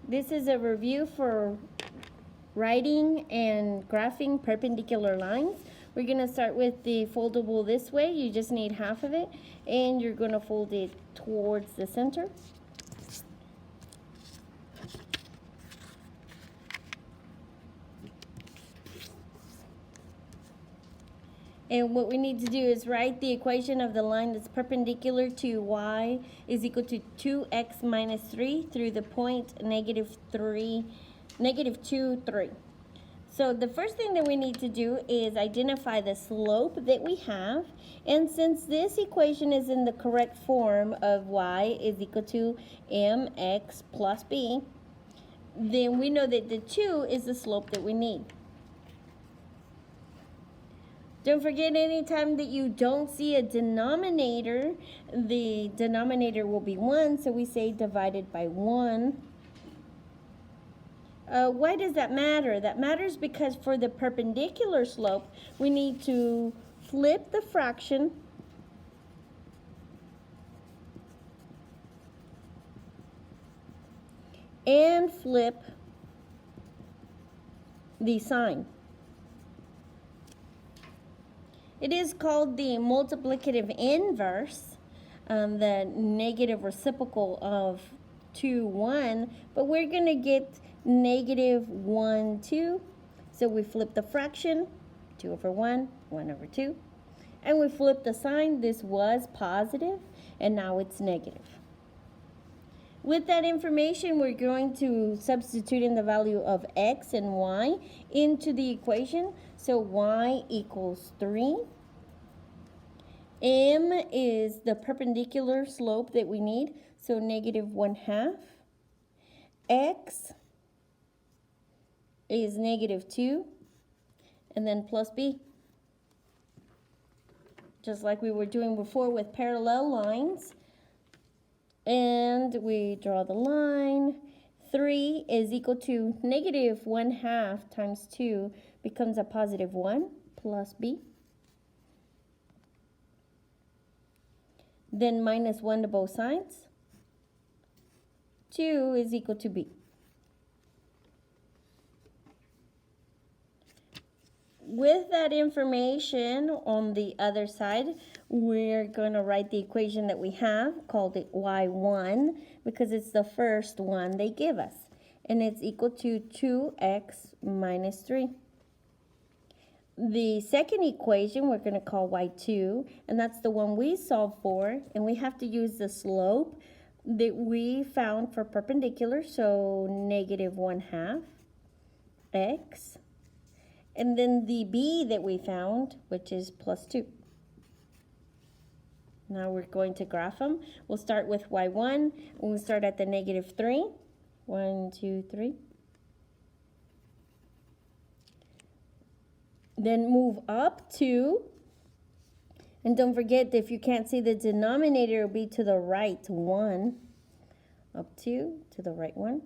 This is a review for writing and graphing perpendicular lines. We're going to start with the foldable this way. You just need half of it, and you're going to fold it towards the center. And what we need to do is write the equation of the line that's perpendicular to y is equal to 2x minus 3 through the point -2, 3. So the first thing that we need to do is identify the slope that we have. And since this equation is in the correct form of y is equal to mx plus b, then we know that the 2 is the slope that we need. Don't forget, anytime that you don't see a denominator, the denominator will be 1, so we say divided by 1. Why does that matter? That matters because for the perpendicular slope, we need to flip the fraction and flip the sign. It is called the multiplicative inverse, the negative reciprocal of 2, 1, but we're going to get -1, 2. So we flip the fraction, 2 over 1, 1 over 2. And we flip the sign. This was positive, and now it's negative. With that information, we're going to substitute in the value of x and y into the equation. So y equals 3. M is the perpendicular slope that we need, so -1/2. X is -2, and then plus b. Just like we were doing before with parallel lines. And we draw the line. 3 is equal to -1/2 times 2 becomes a +1 plus b. Then -1 to both sides. 2 is equal to b. With that information on the other side, we're going to write the equation that we have, called it y1, because it's the first one they give us. And it's equal to 2x minus 3. The second equation we're going to call y2, and that's the one we solved for. And we have to use the slope that we found for perpendicular, so -1/2 x. And then the b that we found, which is +2. Now we're going to graph them. We'll start with y1, and we'll start at the -3. 1, 2, 3. Then move up 2. And don't forget, if you can't see the denominator, it'll be to the right 1. Up 2, to the right 1.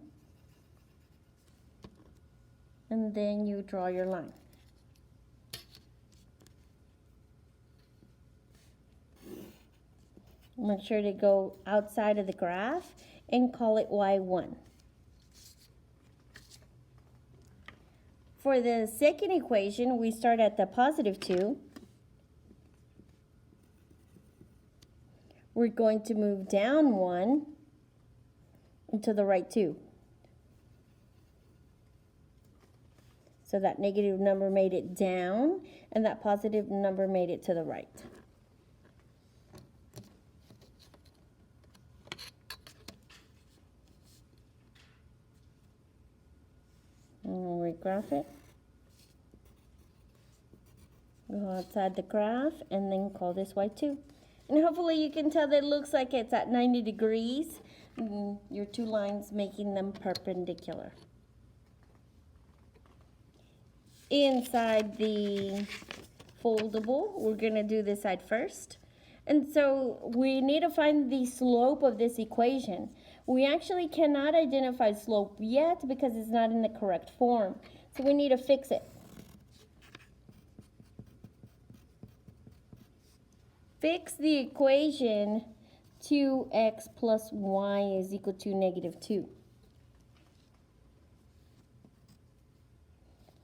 And then you draw your line. Make sure to go outside of the graph and call it y1. For the second equation, we start at the +2. We're going to move down 1 and to the right 2. So that negative number made it down, and that positive number made it to the right. And we graph it. Go outside the graph and then call this y2. And hopefully you can tell that it looks like it's at 90 degrees. Your two lines making them perpendicular. Inside the foldable, we're going to do this side first. And so we need to find the slope of this equation. We actually cannot identify slope yet because it's not in the correct form. So we need to fix it. Fix the equation 2x plus y is equal to -2.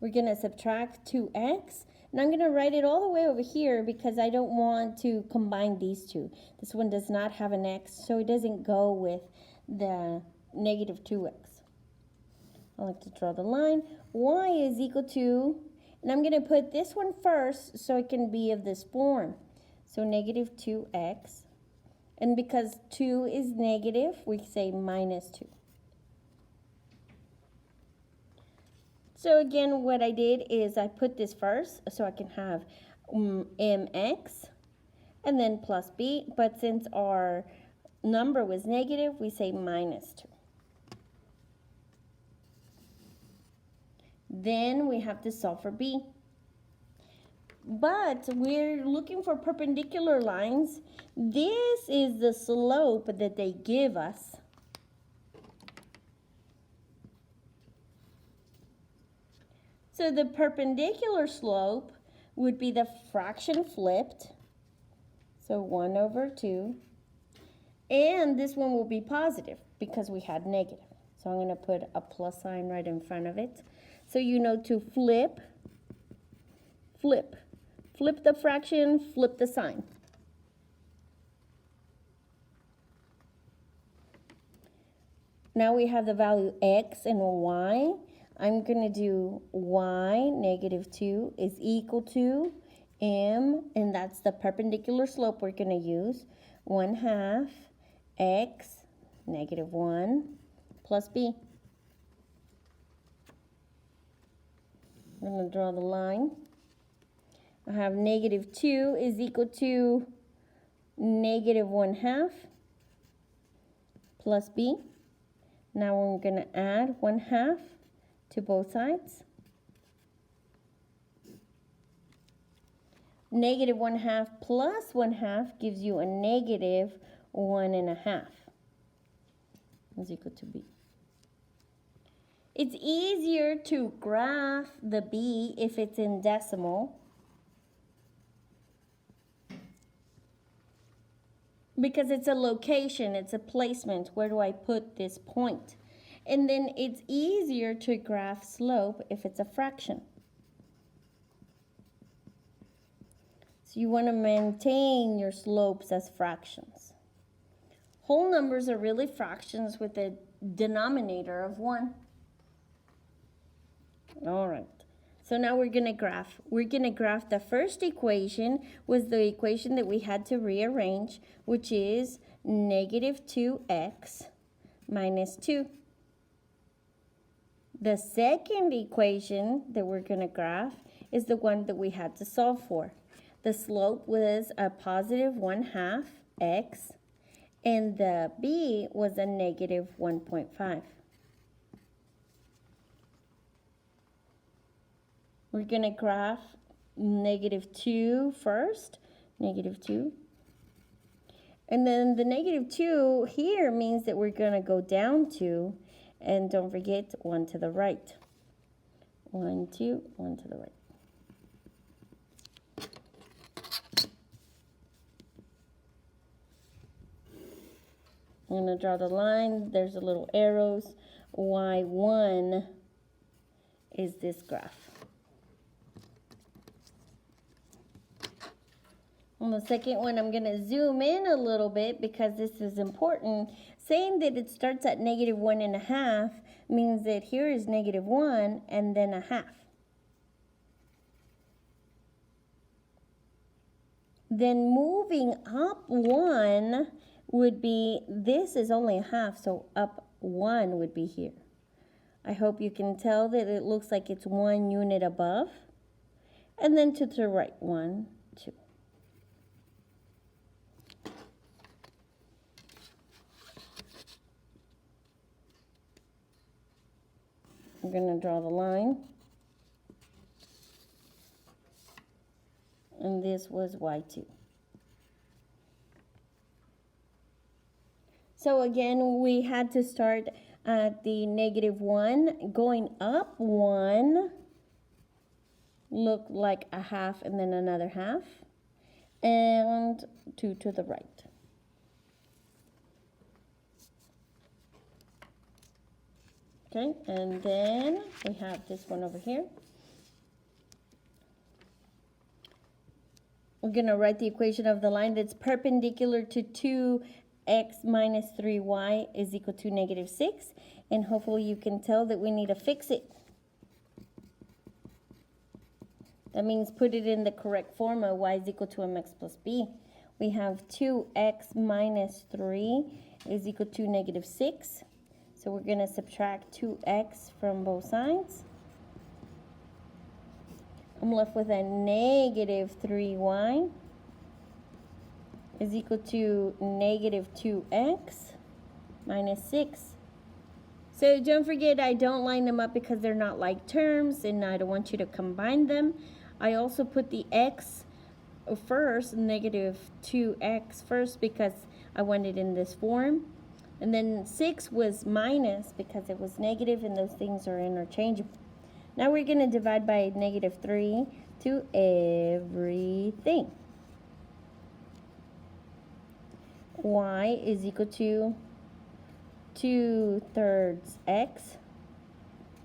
we're going to subtract 2x. And I'm going to write it all the way over here because I don't want to combine these two. This one does not have an x, so it doesn't go with the negative 2x. I like to draw the line. Y is equal to, and I'm going to put this one first so it can be of this form. So negative 2x. And because 2 is negative, we say minus 2. So again, what I did is I put this first so I can have mx and then plus b. But since our number was negative, we say minus 2. Then we have to solve for b. But we're looking for perpendicular lines. This is the slope that they give us. So the perpendicular slope would be the fraction flipped. So 1 over 2. And this one will be positive because we had negative. So I'm going to put a plus sign right in front of it. So you know to flip, flip. Flip the fraction, flip the sign. Now we have the value x and y. I'm going to do y, negative 2, is equal to m, and that's the perpendicular slope we're going to use, 1/2 x, negative 1, plus b. I'm going to draw the line. I have negative 2 is equal to negative 1/2 plus b. Now we're going to add 1/2 to both sides. Negative 1/2 plus 1/2 gives you a negative 1.5 is equal to b. It's easier to graph the b if it's in decimal, because it's a location, it's a placement. Where do I put this point? And then it's easier to graph slope if it's a fraction. So you want to maintain your slopes as fractions. Whole numbers are really fractions with a denominator of 1. All right. So now we're going to graph. We're going to graph the first equation was the equation that we had to rearrange, which is negative 2x minus 2. The second equation that we're going to graph is the one that we had to solve for. The slope was a positive 1/2 x, and the b was a negative 1.5. We're going to graph negative 2 first, negative 2. And then the negative 2 here means that we're going to go down 2, and don't forget 1 to the right. 1, 2, 1 to the right. I'm going to draw the line. There's a little arrows. Y1 is this graph. On the second one, I'm going to zoom in a little bit because this is important. Saying that it starts at negative 1.5 means that here is negative 1 and then 1/2. Then moving up 1 would be, this is only 1/2, so up 1 would be here. I hope you can tell that it looks like it's 1 unit above. And then to the right, 1, 2. I'm going to draw the line. And this was y2. So again, we had to start at the negative 1. Going up 1 looked like 1/2 and then another 1/2. And 2 to the right. Okay, and then we have this one over here. we're going to write the equation of the line that's perpendicular to 2x minus 3y is equal to negative 6. And hopefully you can tell that we need to fix it. That means put it in the correct form of y is equal to mx plus b. We have 2x minus 3 is equal to negative 6. So we're going to subtract 2x from both sides. I'm left with a negative 3y is equal to negative 2x minus 6. So don't forget, I don't line them up because they're not like terms, and I don't want you to combine them. I also put the x first, negative 2x first, because I want it in this form. And then 6 was minus because it was negative, and those things are interchangeable. Now we're going to divide by negative 3 to everything. Y is equal to 2/3 x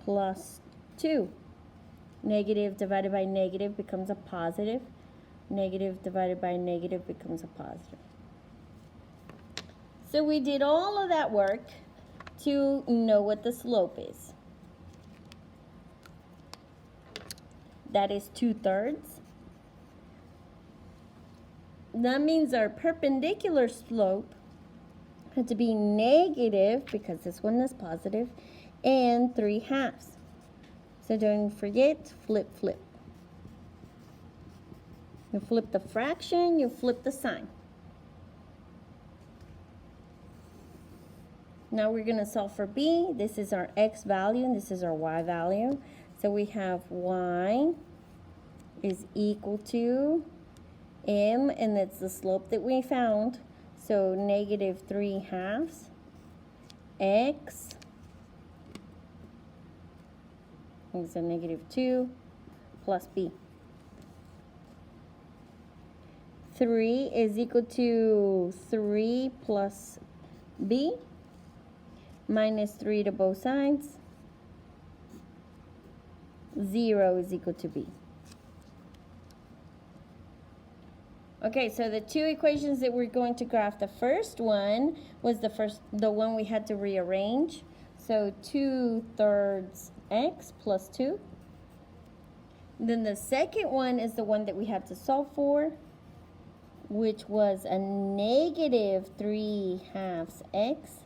plus 2. Negative divided by negative becomes a positive. Negative divided by negative becomes a positive. So we did all of that work to know what the slope is. That is 2/3. That means our perpendicular slope had to be negative, because this one is positive, and 3/2. So don't forget, flip, flip. You flip the fraction, you flip the sign. Now we're going to solve for b. This is our x value, and this is our y value. So we have y is equal to m, and that's the slope that we found. So negative 3/2 x is a negative 2 plus b. 3 is equal to 3 plus b, minus 3 to both sides. 0 is equal to b. Okay, so the two equations that we're going to graph, the first one was the one we had to rearrange. So 2/3 x plus 2. Then the second one is the one that we had to solve for, which was a negative 3/2 x,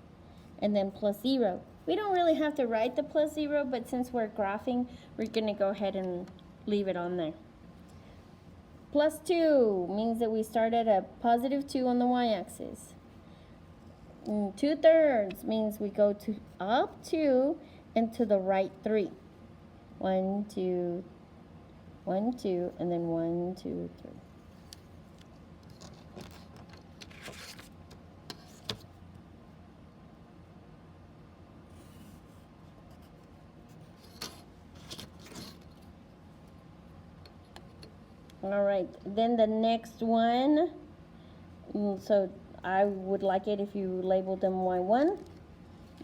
and then plus 0. We don't really have to write the plus 0, but since we're graphing, we're going to go ahead and leave it on there. Plus 2 means that we start at a positive 2 on the y-axis. 2/3 means we go to up 2 and to the right 3. 1, 2, 1, 2, and then 1, 2, 3. All right, then the next one, so I would like it if you labeled them y1.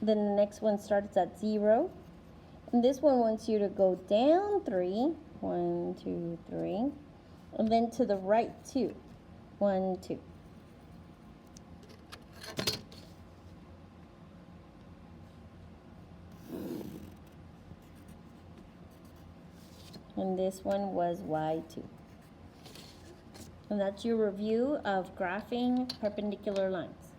Then the next one starts at 0. And this one wants you to go down 3. 1, 2, 3. And then to the right 2. 1, 2. And this one was y2. And that's your review of graphing perpendicular lines.